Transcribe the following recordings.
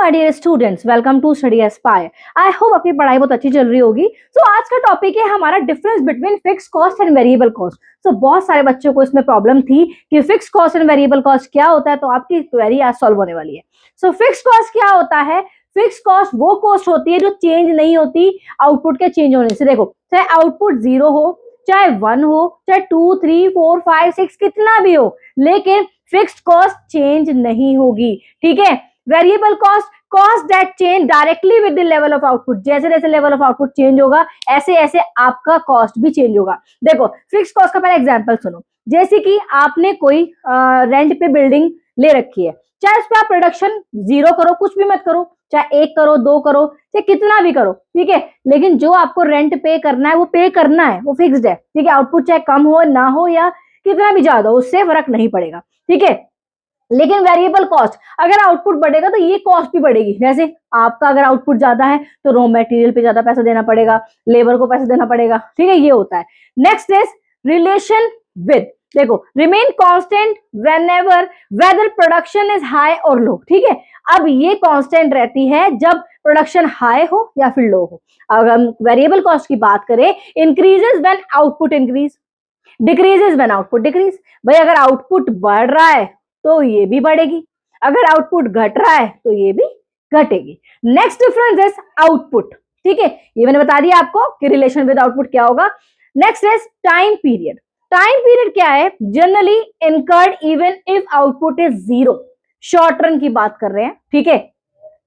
My dear students, welcome to study aspire. I hope आपकी पढ़ाई बहुत अच्छी चल रही होगी। आज का टॉपिक है हमारा difference between fix cost and variable cost. बहुत सारे बच्चों को इसमें प्रॉब्लम थी कि fix cost and variable cost क्या होता है, तो आपकी क्वेरी आज सॉल्व होने वाली है। फिक्स कॉस्ट क्या होता है? फिक्स कॉस्ट वो कॉस्ट होती है जो चेंज नहीं होती आउटपुट के चेंज होने से। देखो, चाहे आउटपुट 0 हो, चाहे 1 हो, चाहे 2 3 4 5 6 कितना भी हो, लेकिन फिक्स्ड कॉस्ट चेंज नहीं होगी। ठीक है। Variable cost that change directly with the level of output. जैसे जैसे लेवल ऑफ आउटपुट चेंज होगा, ऐसे ऐसे आपका कॉस्ट भी चेंज होगा। देखो, फिक्स कॉस्ट का पहले एग्जांपल सुनो। जैसे कि आपने कोई रेंट पे बिल्डिंग ले रखी है, चाहे उस पर आप प्रोडक्शन 0 करो, कुछ भी मत करो, चाहे 1 करो, 2 करो, चाहे कितना भी करो, ठीक है, लेकिन जो आपको रेंट पे करना है वो पे करना है, वो फिक्स्ड है। ठीक है। आउटपुट चाहे कम हो ना हो या कितना भी ज्यादा हो, उससे फर्क नहीं पड़ेगा। ठीक है। लेकिन वेरिएबल कॉस्ट, अगर आउटपुट बढ़ेगा तो ये कॉस्ट भी बढ़ेगी। जैसे आपका अगर आउटपुट ज्यादा है तो रॉ मटेरियल पे ज्यादा पैसा देना पड़ेगा, लेबर को पैसा देना पड़ेगा। ठीक है, ये होता है। Next is relation with. देखो, remain constant whenever whether production is high और लो। ठीक है। अब ये कांस्टेंट रहती है जब प्रोडक्शन हाई हो या फिर लो हो। अगर हम वेरिएबल कॉस्ट की बात करें, increases when output increase, decreases when output decrease. भाई, अगर आउटपुट बढ़ रहा है तो ये भी बढ़ेगी, अगर आउटपुट घट रहा है तो ये भी घटेगी। Next difference is output. ठीक है, ये मैंने बता दिया आपको कि रिलेशन विद आउटपुट क्या होगा। Next is time period. Time period क्या है? Generally incurred even if output is 0। Short run की बात कर रहे हैं। ठीक है।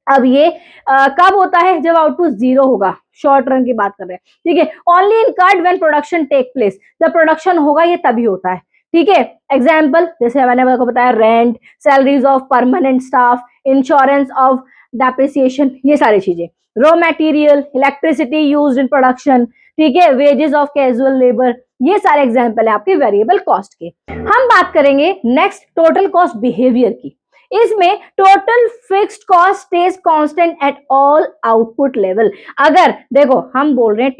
अब ये कब होता है? जब आउटपुट 0 होगा। शॉर्ट रन की बात कर रहे हैं। ठीक है। Only incurred when production take place. जब प्रोडक्शन होगा ये तभी होता है। ठीक है। एग्जाम्पल जैसे मैंने आपको बताया, rent, salaries of permanent staff, insurance of depreciation, ये सारी चीजें। Raw material, electricity used in production, ठीक है, वेजेस ऑफ कैजुअल लेबर, ये सारे एग्जाम्पल है आपके वेरिएबल कॉस्ट के। हम बात करेंगे नेक्स्ट टोटल कॉस्ट बिहेवियर की। इसमें total fixed cost stage constant at all output level. अगर देखो, हम बोल रहे हैं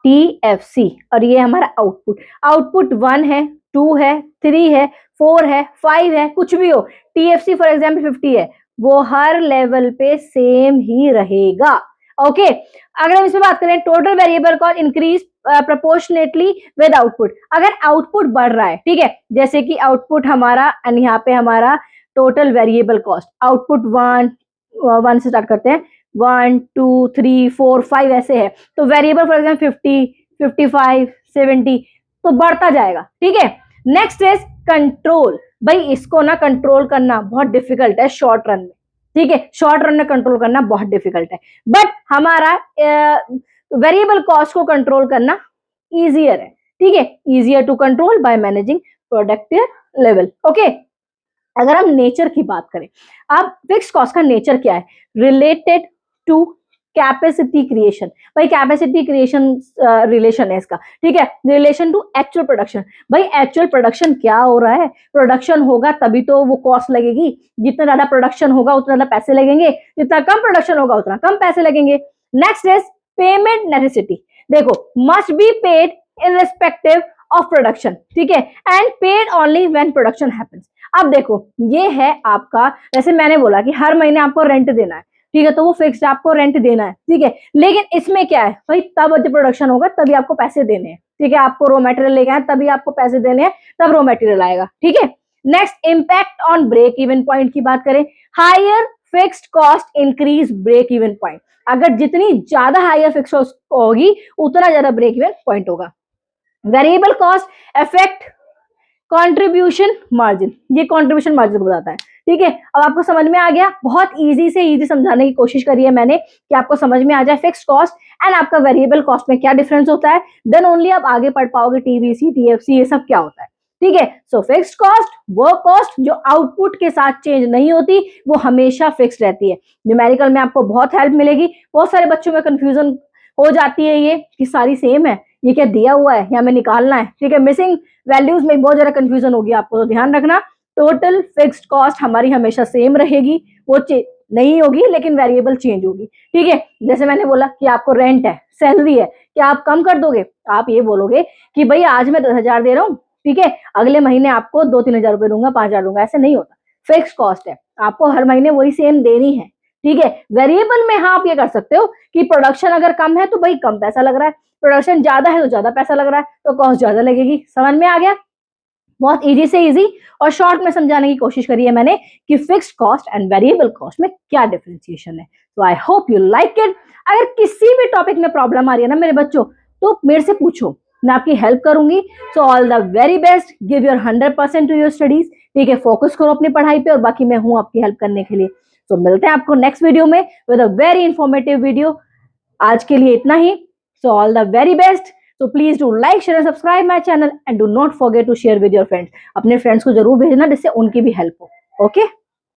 टीएफसी और ये हमारा आउटपुट 1 है, 2 है, 3 है, 4 है, 5 है, कुछ भी हो, टीएफसी फॉर एग्जांपल 50 है, वो हर लेवल पे सेम ही रहेगा। ओके। अगर हम इसमें बात करें, total variable cost increase proportionately with output. अगर आउटपुट बढ़ रहा है, ठीक है, जैसे कि आउटपुट हमारा, एंड यहाँ पे हमारा टोटल वेरिएबल कॉस्ट, आउटपुट 1 से स्टार्ट करते हैं, 1 2 3 4 5 ऐसे है, तो वेरिएबल फॉर एग्जाम्पल 50 55 70 तो बढ़ता जाएगा। ठीक है। Next is control. भाई, इसको ना कंट्रोल करना बहुत डिफिकल्ट है शॉर्ट रन में। ठीक है, शॉर्ट रन में कंट्रोल करना बहुत डिफिकल्ट है, बट हमारा वेरिएबल कॉस्ट को कंट्रोल करना इजियर है। ठीक है, easier to control by managing productive level. Okay. अगर हम नेचर की बात करें, अब फिक्स कॉस्ट का नेचर क्या है? Related to capacity creation. भाई, कैपेसिटी क्रिएशन रिलेशन है इसका। ठीक है, रिलेशन टू एक्चुअल प्रोडक्शन। भाई, एक्चुअल प्रोडक्शन क्या हो रहा है? प्रोडक्शन होगा तभी तो वो कॉस्ट लगेगी। जितना ज्यादा प्रोडक्शन होगा उतना ज्यादा पैसे लगेंगे, जितना कम प्रोडक्शन होगा उतना कम पैसे लगेंगे। Next is payment necessity. देखो, must be paid irrespective of production. ठीक है, and paid only when production happens. अब देखो, ये है आपका, जैसे मैंने बोला कि हर महीने आपको रेंट देना है। ठीक है, तो वो फिक्स्ड आपको रेंट देना है। ठीक है, लेकिन इसमें क्या है भाई, तब जब प्रोडक्शन होगा तभी आपको पैसे देने हैं। ठीक है, आपको रॉ मटेरियल लेके आए तभी आपको पैसे देने हैं, तब रॉ मटेरियल आएगा। ठीक है। Next, impact on break even point की बात करें, higher fixed cost increase break even point. अगर जितनी ज्यादा हायर फिक्स होगी उतना ज्यादा ब्रेक इवन पॉइंट होगा। Variable cost affect contribution margin, ये कंट्रीब्यूशन मार्जिन को बताता है। ठीक है, अब आपको समझ में आ गया। बहुत इजी से इजी समझाने की कोशिश करी है मैंने कि आपको समझ में आ जाए फिक्स्ड कॉस्ट एंड आपका वेरिएबल कॉस्ट में क्या डिफरेंस होता है। देन ओनली आप आगे पढ़ पाओगे टीवीसी, टीएफसी, ये सब क्या होता है। ठीक है। सो फिक्स्ड कॉस्ट वो कॉस्ट जो आउटपुट के साथ चेंज नहीं होती, वो हमेशा फिक्स्ड रहती है। न्यूमेरिकल में आपको बहुत हेल्प मिलेगी। बहुत सारे बच्चों में कंफ्यूजन हो जाती है ये कि सारी सेम है, ये क्या दिया हुआ है या हमें निकालना है। ठीक है, मिसिंग वैल्यूज में बहुत ज्यादा कंफ्यूजन होगी आपको, तो ध्यान रखना टोटल फिक्स्ड कॉस्ट हमारी हमेशा सेम रहेगी, वो नहीं होगी, लेकिन वेरिएबल चेंज होगी। ठीक है, जैसे मैंने बोला कि आपको रेंट है, सैलरी है, क्या आप कम कर दोगे? आप ये बोलोगे कि भाई आज मैं 10,000 दे रहा हूँ, ठीक है, अगले महीने आपको 2-3 हजार रुपए दूंगा, 5,000 दूंगा, ऐसे नहीं होता। फिक्स कॉस्ट है, आपको हर महीने वही सेम देनी है, ठीक है। वेरिएबल में हाँ आप ये कर सकते हो कि प्रोडक्शन अगर कम है तो भाई कम पैसा लग रहा है, प्रोडक्शन ज्यादा है तो ज्यादा पैसा लग रहा है, तो कॉस्ट ज्यादा लगेगी। समझ में आ गया? बहुत इजी से इजी और शॉर्ट में समझाने की कोशिश करी है मैंने कि fixed cost and variable cost में क्या डिफरेंशिएशन है। तो I hope you like it. अगर किसी भी टॉपिक में प्रॉब्लम आ रही है ना मेरे बच्चों, तो मेरे से पूछो, मैं आपकी हेल्प करूंगी। So all the very best, give your 100% to your studies, ठीक है। फोकस करो अपनी पढ़ाई पे और बाकी मैं हूं आपकी हेल्प करने के लिए। तो मिलते हैं आपको नेक्स्ट वीडियो में with a very informative video. आज के लिए इतना ही। So all the very best. So please do like, share and subscribe my channel and do not forget to share with your friends. अपने फ्रेंड्स को जरूर भेजना जिससे उनकी भी हेल्प हो। ओके?